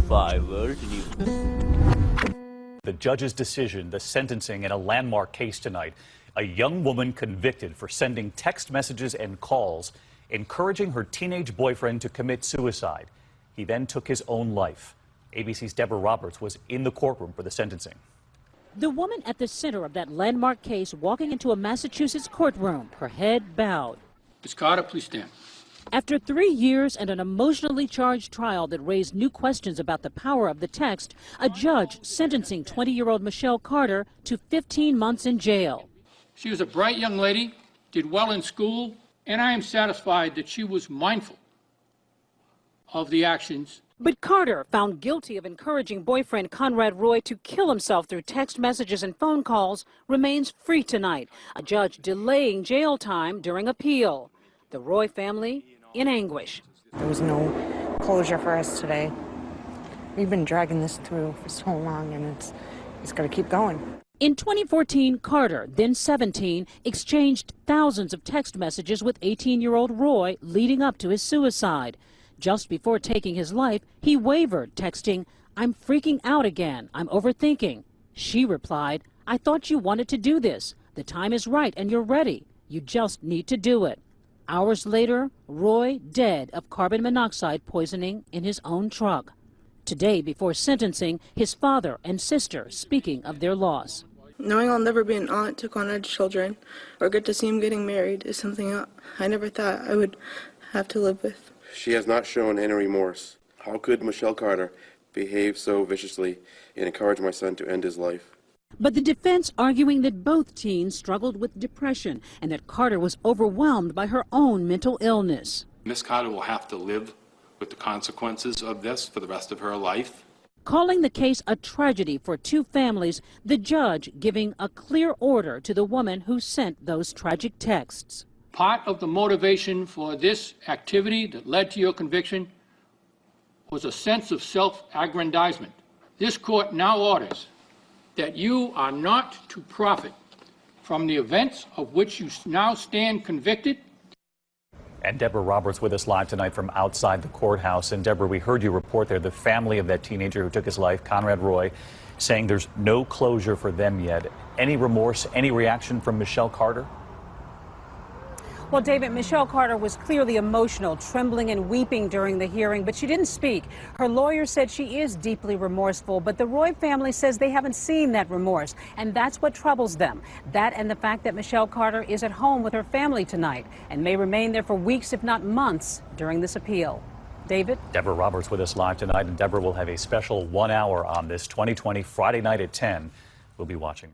5 World News. The judge's decision, the sentencing in a landmark case tonight. A young woman convicted for sending text messages and calls encouraging her teenage boyfriend to commit suicide. He then took his own life. ABC's Deborah Roberts was in the courtroom for the sentencing. The woman at the center of that landmark case walking into a Massachusetts courtroom, her head bowed. Ms. Carter, please stand. After 3 years and an emotionally charged trial that raised new questions about the power of the text, a judge sentencing 20-year-old Michelle Carter to 15 months in jail. She was a bright young lady, did well in school, and I am satisfied that she was mindful of the actions. But Carter, found guilty of encouraging boyfriend Conrad Roy to kill himself through text messages and phone calls, remains free tonight, a judge delaying jail time during appeal. The Roy family in anguish. There was no closure for us today. We've been dragging this through for so long, and it's got to keep going. In 2014, Carter, then 17, exchanged thousands of text messages with 18-year-old Roy leading up to his suicide. Just before taking his life, he wavered, texting, "I'm freaking out again. I'm overthinking." She replied, "I thought you wanted to do this. The time is right and you're ready. You just need to do it." Hours later, Roy dead of carbon monoxide poisoning in his own truck. Today, before sentencing, his father and sister speaking of their loss. Knowing I'll never be an aunt to Conrad's children or get to see him getting married is something I never thought I would have to live with. She has not shown any remorse. How could Michelle Carter behave so viciously and encourage my son to end his life? But the defense arguing that both teens struggled with depression and that Carter was overwhelmed by her own mental illness. Ms. Carter will have to live with the consequences of this for the rest of her life. Calling the case a tragedy for two families, the judge giving a clear order to the woman who sent those tragic texts. Part of the motivation for this activity that led to your conviction was a sense of self-aggrandizement. This court now orders that you are not to profit from the events of which you now stand convicted. And Deborah Roberts with us live tonight from outside the courthouse. And Deborah, we heard you report there the family of that teenager who took his life, Conrad Roy, saying there's no closure for them yet. Any remorse, any reaction from Michelle Carter? Well, David, Michelle Carter was clearly emotional, trembling and weeping during the hearing, but she didn't speak. Her lawyer said she is deeply remorseful, but the Roy family says they haven't seen that remorse, and that's what troubles them. That and the fact that Michelle Carter is at home with her family tonight and may remain there for weeks, if not months, during this appeal. David? Deborah Roberts with us live tonight, and Deborah will have a special 1 hour on this 2020 Friday night at 10. We'll be watching.